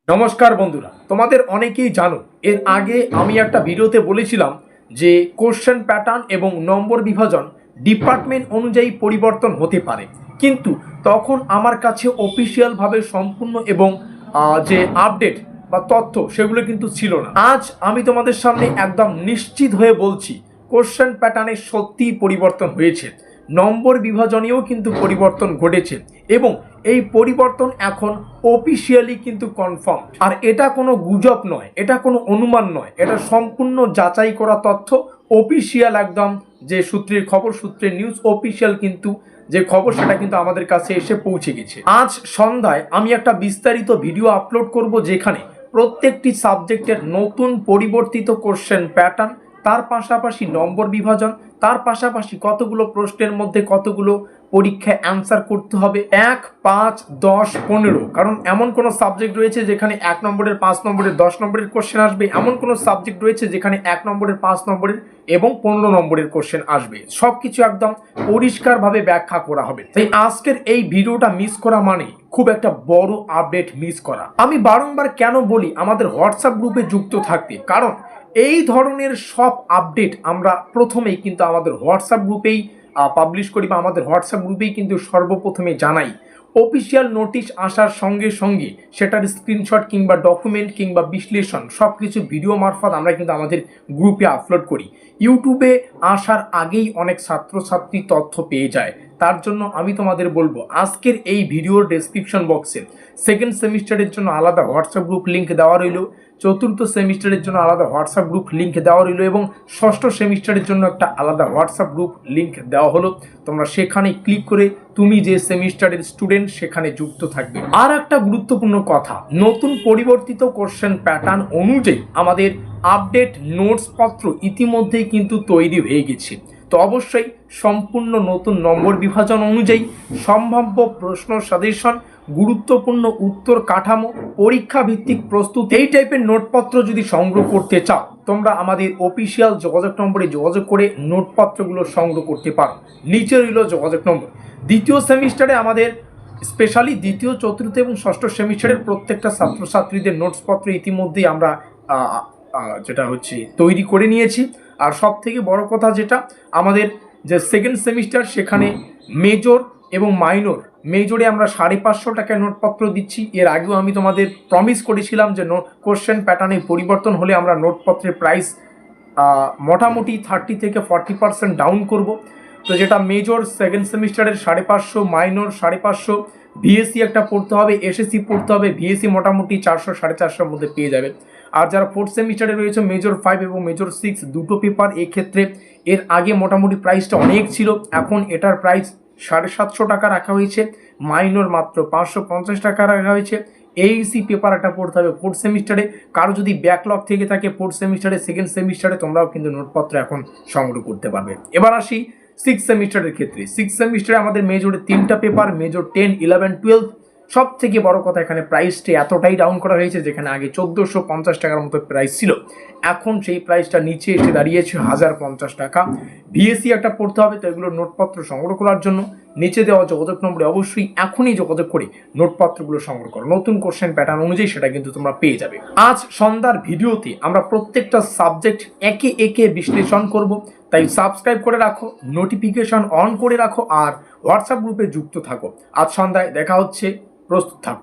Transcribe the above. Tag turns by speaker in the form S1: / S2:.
S1: নমস্কার বন্ধুরা, তোমাদের অনেকেই জানো এর আগে আমি একটা ভিডিওতে বলেছিলাম যে কোশ্চেন প্যাটার্ন এবং নম্বর বিভাজন ডিপার্টমেন্ট অনুযায়ী পরিবর্তন হতে পারে, কিন্তু তখন আমার কাছে অফিসিয়ালভাবে সম্পূর্ণ এবং যে আপডেট বা তথ্য সেগুলো কিন্তু ছিল না। আজ আমি তোমাদের সামনে একদম নিশ্চিত হয়ে বলছি কোশ্চেন প্যাটার্নে সত্যিই পরিবর্তন হয়েছে, নম্বর বিভাজনেও কিন্তু পরিবর্তন ঘটেছে এবং এই পরিবর্তন এখন অফিসিয়ালি কিন্তু কনফার্ম। আর এটা কোনো গুজব নয়, এটা কোনো অনুমান নয়, এটা সম্পূর্ণ যাচাই করা তথ্য, অফিসিয়াল একদম যে সূত্রের খবর, সূত্রের নিউজ, অফিসিয়াল কিন্তু যে খবর সেটা কিন্তু আমাদের কাছে এসে পৌঁছে গেছে। আজ সন্ধ্যায় আমি একটা বিস্তারিত ভিডিও আপলোড করব যেখানে প্রত্যেকটি সাবজেক্টের নতুন পরিবর্তিত কোশ্চেন প্যাটার্ন, তার পাশাপাশি নম্বর বিভাজন, তার পাশাপাশি কতগুলো প্রশ্নের মধ্যে কতগুলো পরীক্ষায় অ্যান্সার করতে হবে 1, 5, 10, 15। কারণ এমন কোনো সাবজেক্ট রয়েছে যেখানে 1 নম্বরের, 5 নম্বরের, 10 নম্বরের কোশ্চেন আসবে, এমন কোনো সাবজেক্ট রয়েছে যেখানে 1 নম্বরের, 5 নম্বরের এবং 15 নম্বরের কোশ্চেন আসবে। সব কিছু একদম পরিষ্কারভাবে ব্যাখ্যা করা হবে। তাই আজকের এই ভিডিওটা মিস করা মানে খুব একটা বড় আপডেট মিস করা। আমি বারংবার কেন বলি আমাদের হোয়াটসঅ্যাপ গ্রুপে যুক্ত থাকতে, কারণ এই ধরনের সব আপডেট আমরা প্রথমেই কিন্তু আমাদের হোয়াটসঅ্যাপ গ্রুপেই পাবলিশ করি বা আমাদের হোয়াটসঅ্যাপ গ্রুপেই কিন্তু সর্বপ্রথমে জানাই। অফিসিয়াল নোটিশ আসার সঙ্গে সঙ্গে সেটার স্ক্রিনশট কিংবা ডকুমেন্ট কিংবা বিশ্লেষণ সব কিছু ভিডিও মারফত আমরা কিন্তু আমাদের গ্রুপে আপলোড করি। ইউটিউবে আসার আগেই অনেক ছাত্রছাত্রী তথ্য পেয়ে যায়। তার জন্য আমি তোমাদের বলবো আজকের এই ভিডিওর ডেসক্রিপশন বক্সে সেকেন্ড সেমিস্টারের জন্য আলাদা হোয়াটসঅ্যাপ গ্রুপ লিঙ্ক দেওয়া রইল, চতুর্থ সেমিস্টারের জন্য আলাদা হোয়াটসঅ্যাপ গ্রুপ লিঙ্ক দেওয়া রইল এবং ষষ্ঠ সেমিস্টারের জন্য একটা আলাদা হোয়াটসঅ্যাপ গ্রুপ লিঙ্ক দেওয়া হলো। তোমরা সেখানে ক্লিক করে তুমি যে সেমিস্টারের স্টুডেন্ট সেখানে যুক্ত থাকবে। আর একটা গুরুত্বপূর্ণ কথা, নতুন পরিবর্তিত কোশ্চেন প্যাটার্ন অনুযায়ী আমাদের আপডেট নোটসপত্র ইতিমধ্যেই কিন্তু তৈরি হয়ে গেছে। তো অবশ্যই সম্পূর্ণ নতুন নম্বর বিভাজন অনুযায়ী সম্ভাব্য প্রশ্ন সাজেশন, গুরুত্বপূর্ণ উত্তর কাঠামো, পরীক্ষা ভিত্তিক প্রস্তুতি, এই টাইপের নোটপত্র যদি সংগ্রহ করতে চাও তোমরা আমাদের অফিসিয়াল যোগাযোগ নম্বরে যোগাযোগ করে নোটপত্রগুলো সংগ্রহ করতে পারো। নিচে রইল যোগাযোগ নম্বর। দ্বিতীয় সেমিস্টারে আমাদের স্পেশালি দ্বিতীয়, চতুর্থ এবং ষষ্ঠ সেমিস্টারের প্রত্যেকটা ছাত্রছাত্রীদের নোটসপত্র ইতিমধ্যেই আমরা যেটা হচ্ছে তৈরি করে নিয়েছি। আর সব থেকে বড় কথা যেটা, আমাদের যে সেকেন্ড সেমিস্টার সেখানে মেজর এবং মাইনর, মেজরে আমরা 550 টাকায় নোটপত্র দিচ্ছি। এর আগেও আমি তোমাদের প্রমিস করেছিলাম যে কোশ্চেন প্যাটার্নে পরিবর্তন হলে আমরা নোটপত্রের প্রাইস মোটামুটি 30 থেকে 40% ডাউন করব। তো যেটা মেজর সেকেন্ড সেমিস্টারের 550, মাইনর 550, ভিএসসি একটা পড়তে হবে, এসএসসি পড়তে হবে, ভিএসসি মোটামুটি 400 450-র মধ্যে পেয়ে যাবে। আর যারা ফোর্থ সেমিস্টারে রয়েছে মেজর 5 এবং মেজর 6 দুটো পেপার, এক্ষেত্রে এর আগে মোটামুটি প্রাইসটা অনেক ছিল, এখন এটার প্রাইস 750 টাকা রাখা হয়েছে, মাইনর মাত্র 550 টাকা রাখা হয়েছে। এইসি পেপার একটা পড়তে হবে ফোর্থ সেমিস্টারে। কারো যদি ব্যাকলগ থেকে থাকে ফোর্থ সেমিস্টারে, সেকেন্ড সেমিস্টারে তোমরাও কিন্তু নোটপত্র এখন সংগ্রহ করতে পারবে। এবার আসি 6 সেমিস্টারের ক্ষেত্রে। 6 সেমিস্টারে আমাদের মেজরে 3টা পেপার, মেজর 10, 11, 12। সব থেকে বড় কথা, এখানে প্রাইসটি এতটাই ডাউন করা হয়েছে, যেখানে আগে 1450 টাকার মতো প্রাইস ছিল, এখন সেই প্রাইসটা নিচে এসে দাঁড়িয়েছে 1050 টাকা। ভিএসসি একটা পড়তে হবে, তো এগুলোর নোটপত্র সংগ্রহ করার জন্য নিচে দেওয়া যোগাযোগ নম্বরে অবশ্যই এখনই যোগাযোগ করে নোটপত্রগুলো সংগ্রহ করো। নতুন কোশ্চেন প্যাটার্ন অনুযায়ী সেটা কিন্তু তোমরা পেয়ে যাবে। আজ সন্ধ্যার ভিডিওতে আমরা প্রত্যেকটা সাবজেক্ট একে একে বিশ্লেষণ করব, তাই সাবস্ক্রাইব করে রাখো, নোটিফিকেশন অন করে রাখো আর হোয়াটসঅ্যাপ গ্রুপে যুক্ত থাকো। আজ সন্ধ্যায় দেখা হচ্ছে, প্রস্তুত থাকো।